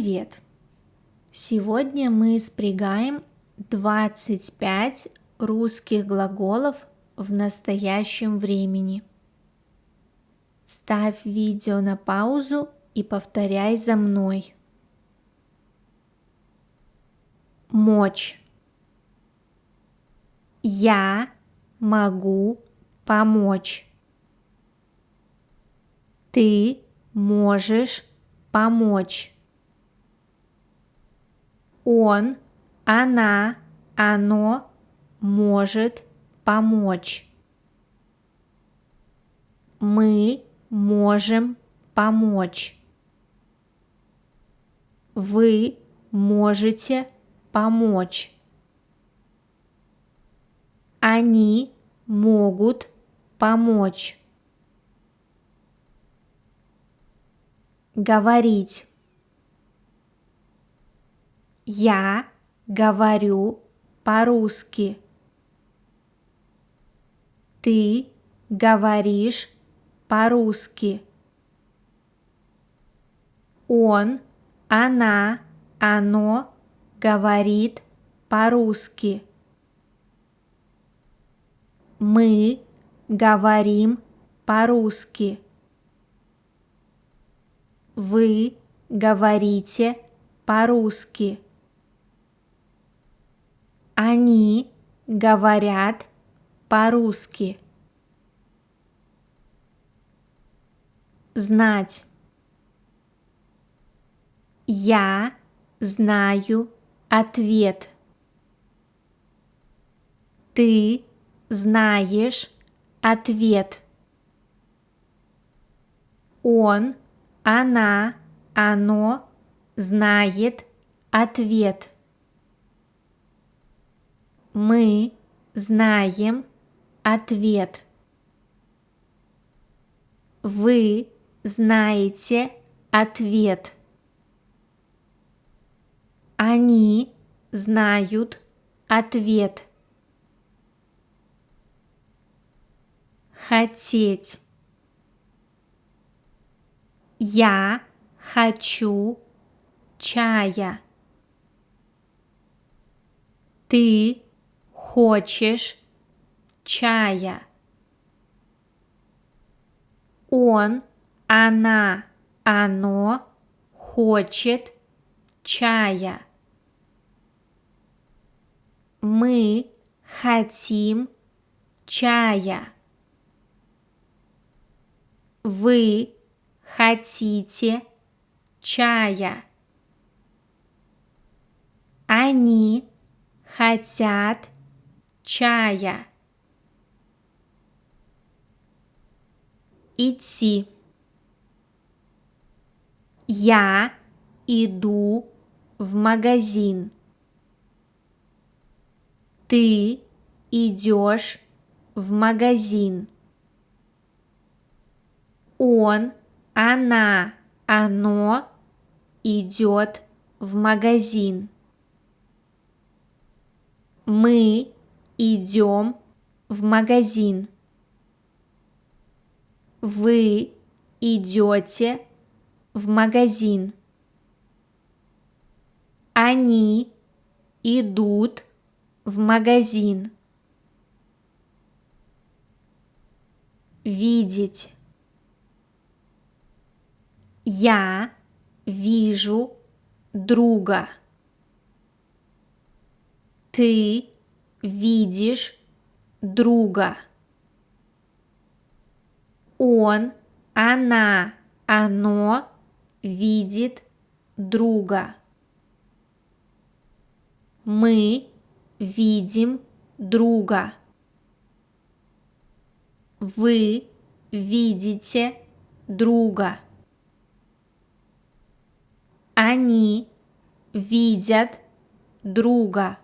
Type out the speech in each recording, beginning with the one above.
Привет! Сегодня мы спрягаем 25 русских глаголов в настоящем времени. Ставь видео на паузу и повторяй за мной. Мочь. Я могу помочь. Ты можешь помочь. Он, она, оно может помочь. Мы можем помочь. Вы можете помочь. Они могут помочь. Говорить. Я говорю по-русски. Ты говоришь по-русски. Он, она, оно говорит по-русски. Мы говорим по-русски. Вы говорите по-русски. Они говорят по-русски. Знать. Я знаю ответ. Ты знаешь ответ. Он, она, оно знает ответ. Мы знаем ответ. Вы знаете ответ. Они знают ответ. Хотеть. Я хочу чая. Ты хочешь чая. Он, она, оно хочет чая. Мы хотим чая. Вы хотите чая. Они хотят чая. Идти. Я иду в магазин. Ты идешь в магазин. Он, она, оно идет в магазин. Мы идем в магазин. Вы идете в магазин. Они идут в магазин. Видеть. Я вижу друга. Ты видишь друга. Он, она, оно видит друга. Мы видим друга. Вы видите друга. Они видят друга.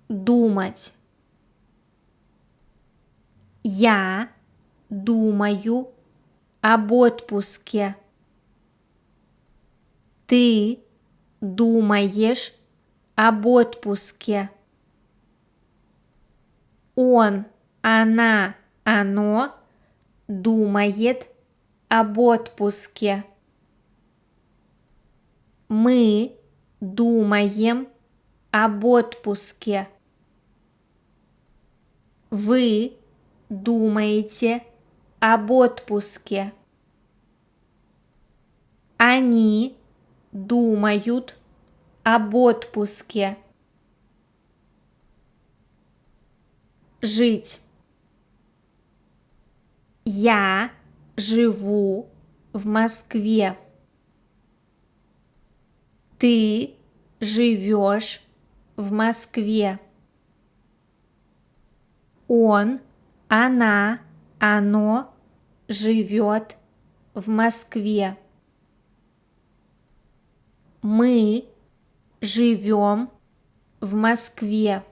Думать. Я думаю об отпуске. Ты думаешь об отпуске. Он, она, оно думает об отпуске. Мы думаем об отпуске. Вы думаете об отпуске. Они думают об отпуске. Жить. Я живу в Москве. Ты живешь в Москве. Он, она, оно живет в Москве. Мы живем в Москве.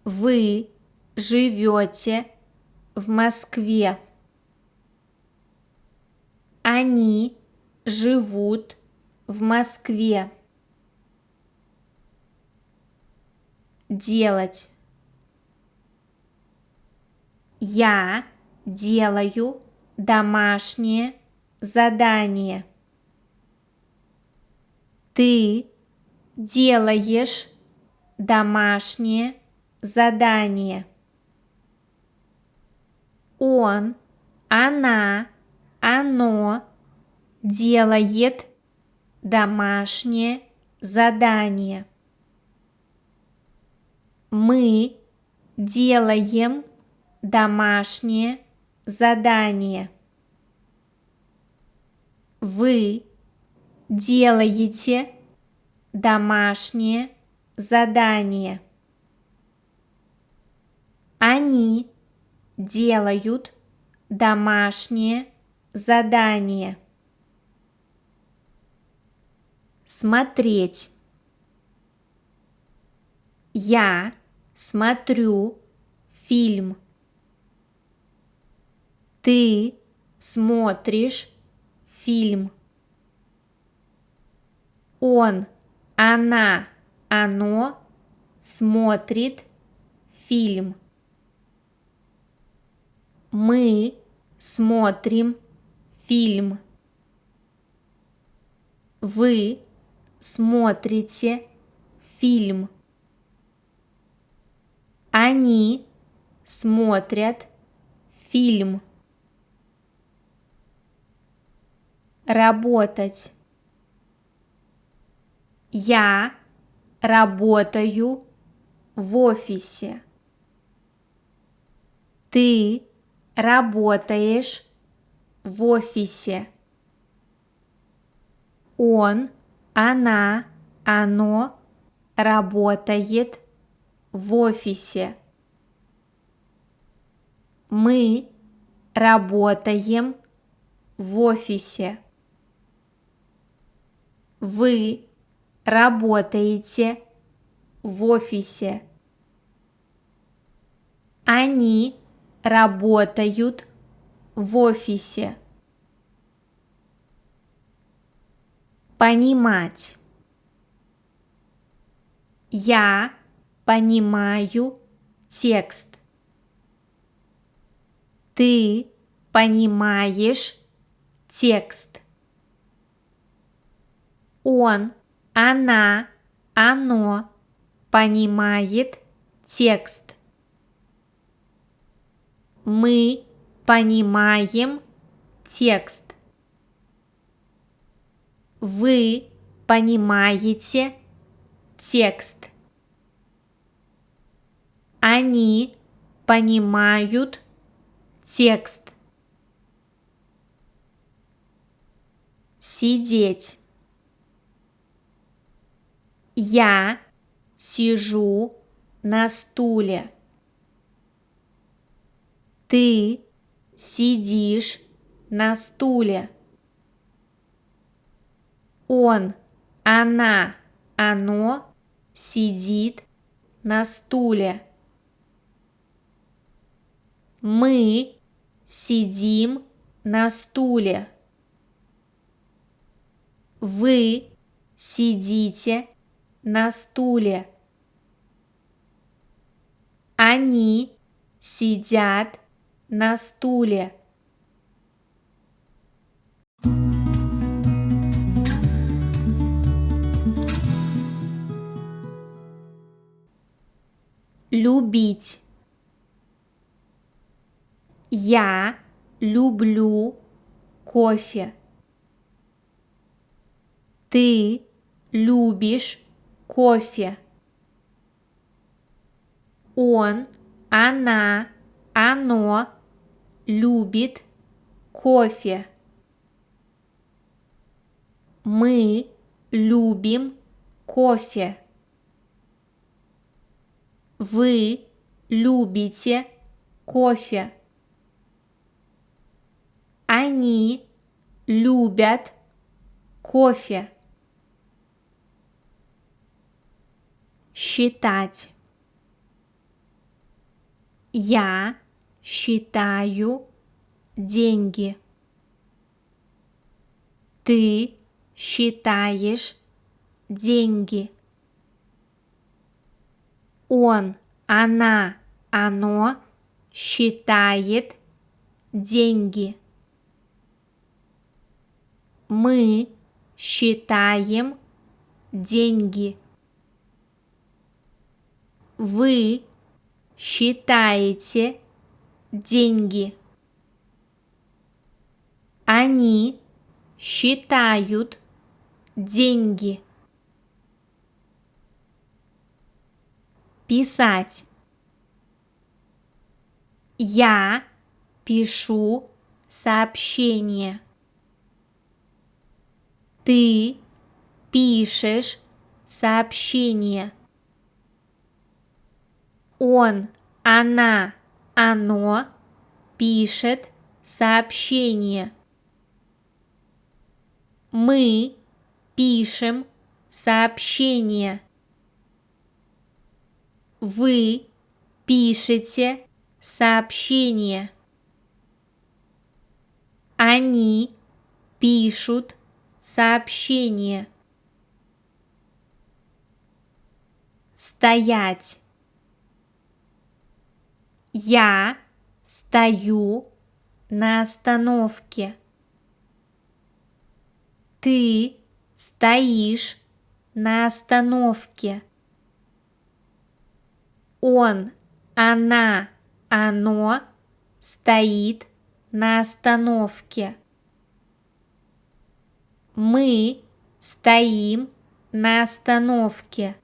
Вы живете в Москве. Они живут в Москве. Делать. Я делаю домашнее задание. Ты делаешь домашнее задание. Он, она, оно делает домашнее задание. Мы делаем домашнее задание. Вы делаете домашнее задание. Они делают домашнее задание. Смотреть. Я смотрю фильм. Ты смотришь фильм. Он, она, оно смотрит фильм. Мы смотрим фильм. Вы смотрите фильм. Они смотрят фильм. Работать. Я работаю в офисе. Ты работаешь в офисе. Он, она, оно работает в офисе. Мы работаем в офисе. Вы работаете в офисе. Они работают в офисе. Понимать. Я понимаю текст. Ты понимаешь текст. Он, она, оно понимает текст. Мы понимаем текст. Вы понимаете текст. Они понимают текст. Сидеть. Я сижу на стуле. Ты сидишь на стуле. Он, она, оно сидит на стуле. Мы сидим на стуле. Вы сидите на стуле. Они сидят на стуле. любить. Я люблю кофе. Ты любишь кофе. Он, она, оно любит кофе. Мы любим кофе. Вы любите кофе. Они любят кофе. Считать. Я считаю деньги. Ты считаешь деньги. Он, она, оно считает деньги. Мы считаем деньги. Вы считаете деньги. Они считают деньги. Писать. Я пишу сообщение. Ты пишешь сообщение. Он, она, оно пишет сообщение. Мы пишем сообщение. Вы пишете сообщение. Они пишут сообщение. Стоять. Я стою на остановке. Ты стоишь на остановке. Он, она, оно стоит на остановке. Мы стоим на остановке.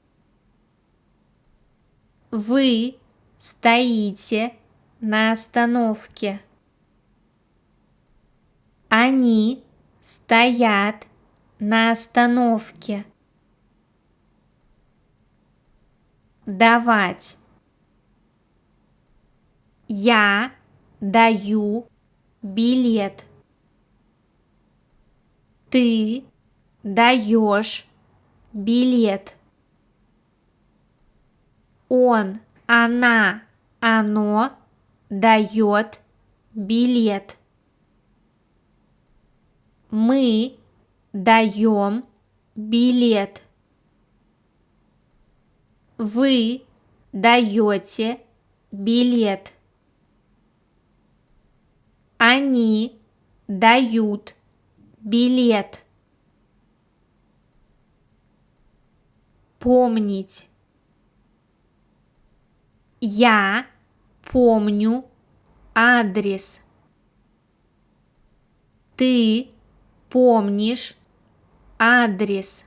Вы стоите на остановке. Они стоят на остановке. Давать. Я даю билет. Ты даешь билет. Он, она, оно дает билет. Мы даем билет. Вы даете билет. Они дают билет. Помнить. Я помню адрес. Ты помнишь адрес.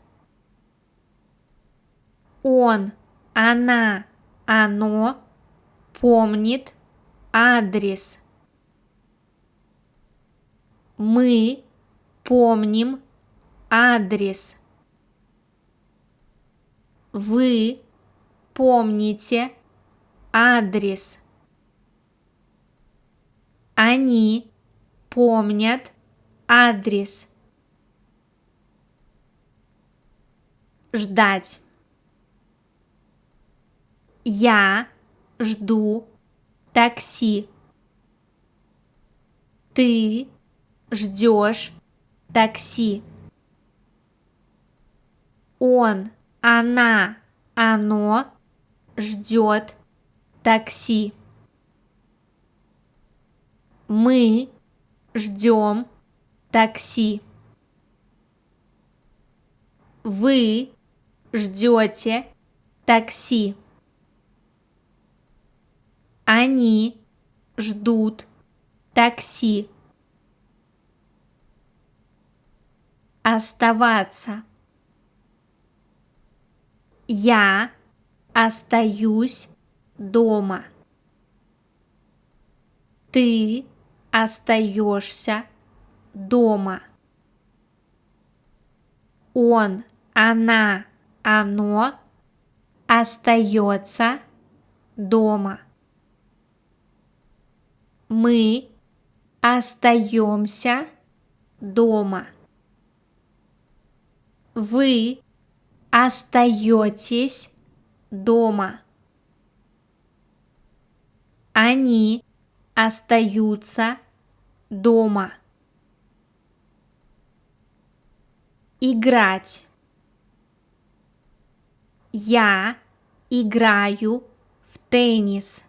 Он, она, оно помнит адрес. Мы помним адрес. Вы помните адрес. Они помнят адрес. Ждать. Я жду такси. Ты ждешь такси. Он, она, оно ждет такси. Мы ждем такси. Вы ждете такси. Они ждут такси. Оставаться. Я остаюсь дома. Ты остаешься дома. Он, она, оно остается дома. Мы остаемся дома. Вы остаетесь дома. Они остаются дома. Играть. Я играю в теннис.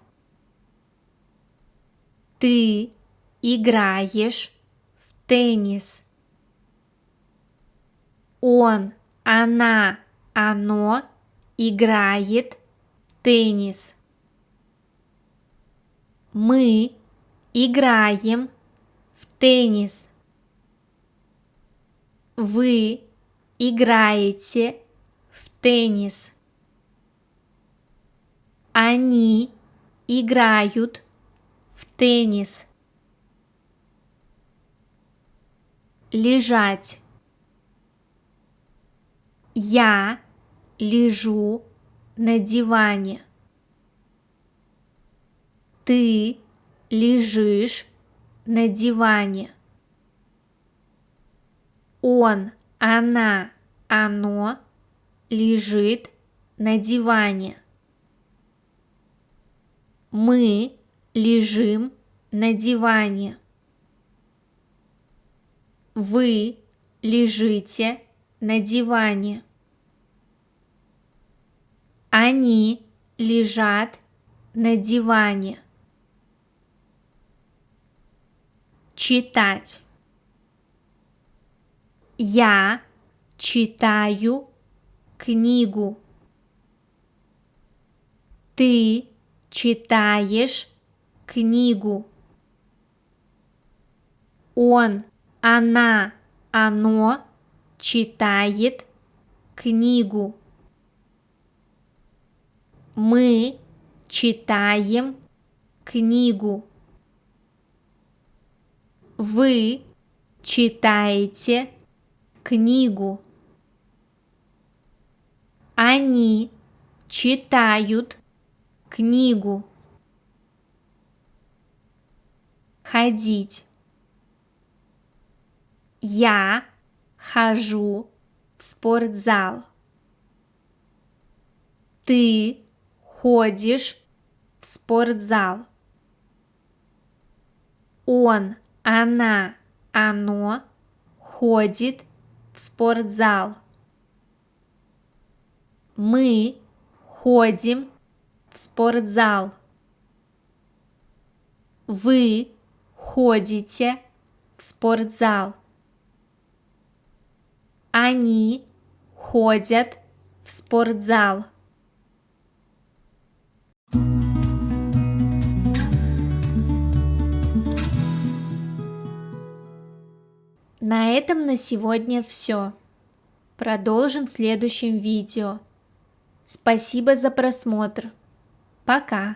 Ты играешь в теннис. Он, она, оно играет в теннис. Мы играем в теннис. Вы играете в теннис. Они играют в теннис. Лежать. Я лежу на диване. Ты лежишь на диване. Он, она, оно лежит на диване. Мы лежим на диване. Вы лежите на диване. Они лежат на диване. Читать. Я читаю книгу. Ты читаешь книгу. Он, она, оно читает книгу. Мы читаем книгу. Вы читаете книгу. Они читают книгу. Ходить. Я хожу в спортзал. Ты ходишь в спортзал. Он, она, оно ходит в спортзал. Мы ходим в спортзал. Вы ходите в спортзал. Они ходят в спортзал. На этом на сегодня все. Продолжим в следующем видео. Спасибо за просмотр. Пока!